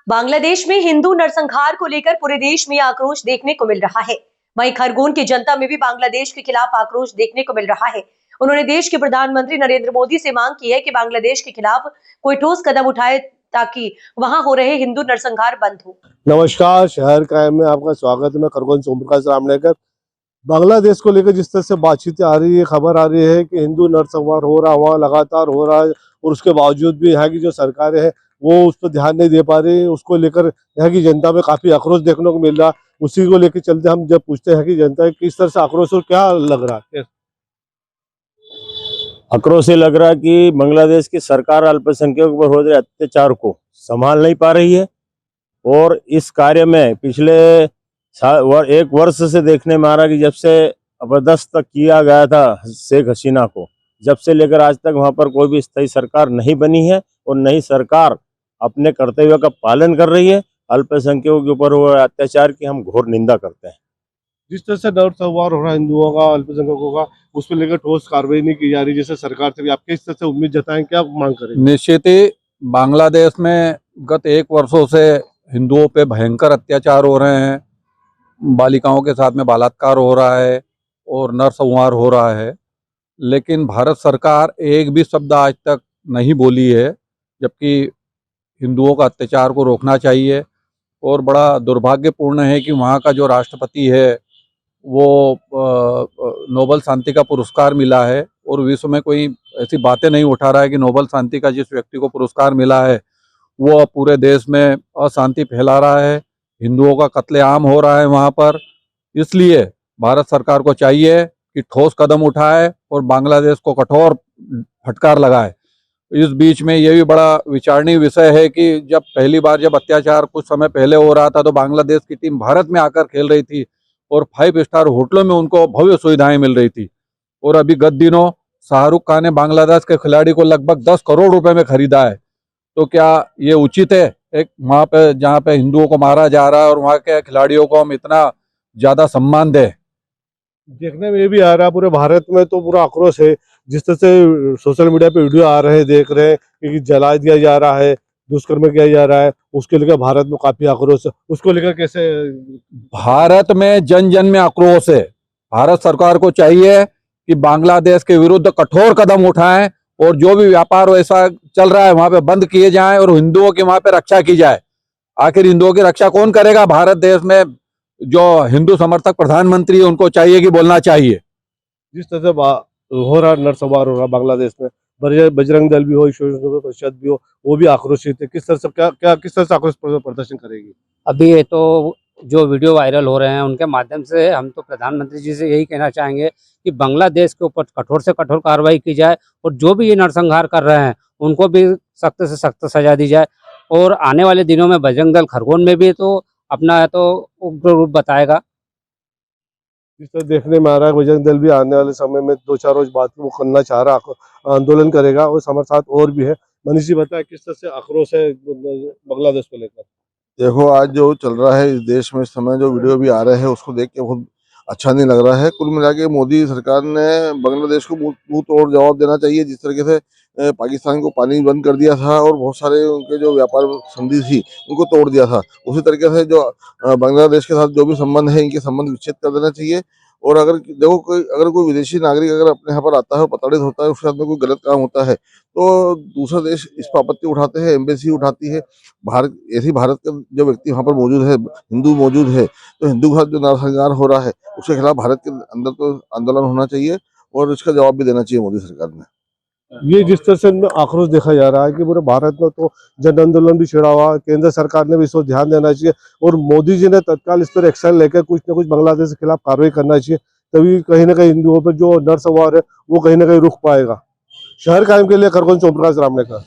बांग्लादेश में हिंदू नरसंहार को लेकर पूरे देश में आक्रोश देखने को मिल रहा है। वहीं खरगोन की जनता में भी बांग्लादेश के खिलाफ आक्रोश देखने को मिल रहा है। उन्होंने देश के प्रधानमंत्री नरेंद्र मोदी से मांग की है कि बांग्लादेश के खिलाफ कोई ठोस कदम उठाए ताकि वहां हो रहे हिंदू नरसंहार बंद हो। नमस्कार, शहर क्राइम में आपका स्वागत है। मैं खरगोन से ओमप्रकाश रामनेकर। बांग्लादेश को लेकर जिस तरह से बातचीत आ रही है, खबर आ रही है कि हिंदू नरसंहार हो रहा, वहाँ लगातार हो रहा है और उसके बावजूद भी यहाँ की जो सरकारें हैं वो उस पर ध्यान नहीं दे पा रही। उसको लेकर यहाँ की जनता में काफी आक्रोश देखने को मिल रहा। उसी को लेकर चलते हम जब पूछते हैं कि जनता किस तरह से आक्रोश और क्या लग रहा है। आक्रोश से लग रहा है कि बांग्लादेश की सरकार अल्पसंख्यकों पर हो रहे अत्याचार को संभाल नहीं पा रही है और इस कार्य में पिछले एक वर्ष से देखने में आ रहा कि जब से जबरदस्त किया गया था शेख हसीना को, जब से लेकर आज तक वहां पर कोई भी स्थायी सरकार नहीं बनी है और नई सरकार अपने कर्तव्य का पालन कर रही है। अल्पसंख्यकों के ऊपर हुए अत्याचार की हम घोर निंदा करते हैं। जिस तरह से नरसंहार हो रहा है हिंदुओं का, अल्पसंख्यकों का, उस पर लेकर ठोस कार्रवाई नहीं की जा रही जैसे सरकार से भी। आप किस तरह से उम्मीद जताएं, क्या मांग करें? निश्चित ही बांग्लादेश में गत 1 वर्षों से हिंदुओं पे भयंकर अत्याचार हो रहे हैं, बालिकाओं के साथ में बलात्कार हो रहा है और नरसंहार हो रहा है, लेकिन भारत सरकार एक भी शब्द आज तक नहीं बोली है, जबकि हिंदुओं का अत्याचार को रोकना चाहिए। और बड़ा दुर्भाग्यपूर्ण है कि वहाँ का जो राष्ट्रपति है वो नोबेल शांति का पुरस्कार मिला है और विश्व में कोई ऐसी बातें नहीं उठा रहा है कि नोबेल शांति का जिस व्यक्ति को पुरस्कार मिला है वो पूरे देश में अशांति फैला रहा है, हिंदुओं का कत्लेआम हो रहा है वहाँ पर। इसलिए भारत सरकार को चाहिए कि ठोस कदम उठाए और बांग्लादेश को कठोर फटकार लगाए। इस बीच में ये भी बड़ा विचारणीय विषय है कि जब पहली बार जब अत्याचार कुछ समय पहले हो रहा था तो बांग्लादेश की टीम भारत में आकर खेल रही थी और 5 स्टार होटलों में उनको भव्य सुविधाएं मिल रही थी। और अभी गत दिनों शाहरुख खान ने बांग्लादेश के खिलाड़ी को लगभग 10 करोड़ रुपए में खरीदा है। तो क्या ये उचित है एक वहाँ पे जहाँ पे हिंदुओं को मारा जा रहा है और वहाँ के खिलाड़ियों को हम इतना ज्यादा सम्मान दें? देखने में ये भी आ रहा है, पूरे भारत में तो पूरा आक्रोश है। जिस तरह से सोशल मीडिया पे वीडियो आ रहे हैं, देख रहे हैं कि जला दिया जा रहा है, दुष्कर्म किया जा रहा है, उसके लेकर भारत में काफी आक्रोश है। उसको लेकर कैसे? भारत में जन जन में आक्रोश है। भारत सरकार को चाहिए कि बांग्लादेश के विरुद्ध कठोर कदम उठाएं और जो भी व्यापार वैसा चल रहा है वहां पे बंद किए जाएं और हिंदुओं की वहां पे रक्षा की जाए। आखिर हिंदुओं की रक्षा कौन करेगा? भारत देश में जो हिंदू समर्थक प्रधानमंत्री है उनको चाहिए कि बोलना चाहिए। जिस तरह से हो रहा नरसंहार हो रहा बांग्लादेश में, बजरंग दल भी हो, विश्व परिषद भी हो, वो भी आक्रोशित है। किस तरह से किस तरह से आक्रोश प्रदर्शन करेगी? अभी ये तो जो वीडियो वायरल हो रहे हैं उनके माध्यम से हम तो प्रधानमंत्री जी से यही कहना चाहेंगे कि बांग्लादेश के ऊपर कठोर से कठोर कार्रवाई की जाए और जो भी ये नरसंहार कर रहे हैं उनको भी सख्त से सख्त सजा दी जाए। और आने वाले दिनों में बजरंग दल खरगोन में भी तो अपना तो उग्र रूप बताएगा। जिस तरह देखने में आ रहा है बजरंग दल भी आने वाले समय में 2-4 रोज बाद वो करना चाह रहा, आंदोलन करेगा और हमारे साथ और भी है। मनीष जी बताए किस तरह से आक्रोश है बांग्लादेश को लेकर? देखो, आज जो चल रहा है इस देश में इस समय जो वीडियो भी आ रहे हैं उसको देख के बहुत अच्छा नहीं लग रहा है। कुल मिला के मोदी सरकार ने बांग्लादेश को मुंह तोड़ जवाब देना चाहिए। जिस तरीके से पाकिस्तान को पानी बंद कर दिया था और बहुत सारे उनके जो व्यापार संधि थी उनको तोड़ दिया था, उसी तरीके से जो बांग्लादेश के साथ जो भी संबंध है इनके संबंध विच्छेद कर देना चाहिए। और अगर देखो अगर कोई विदेशी नागरिक अगर अपने यहाँ पर आता है, प्रताड़ित होता है, उसके साथ में कोई गलत काम होता है तो दूसरा देश इस पर आपत्ति उठाते हैं, एम्बेसी उठाती है। भारत का जो व्यक्ति वहाँ पर मौजूद है, हिंदू मौजूद है, तो हिंदू के साथ जो नरसंहार हो रहा है उसके खिलाफ भारत के अंदर तो आंदोलन होना चाहिए और इसका जवाब भी देना चाहिए मोदी सरकार ने। ये जिस तरह से आक्रोश देखा जा रहा है कि पूरे भारत में तो जन आंदोलन भी छिड़ा हुआ, केंद्र सरकार ने भी इस पर ध्यान देना चाहिए और मोदी जी ने तत्काल इस पर एक्शन लेकर कुछ न कुछ बांग्लादेश के खिलाफ कार्रवाई करना चाहिए। तभी कहीं ना कहीं हिंदुओं पर जो नरसंहार है वो कहीं ना कहीं रुक पाएगा। शहर कायम के लिए खरगोन से ओमप्रकाश रामनेकर।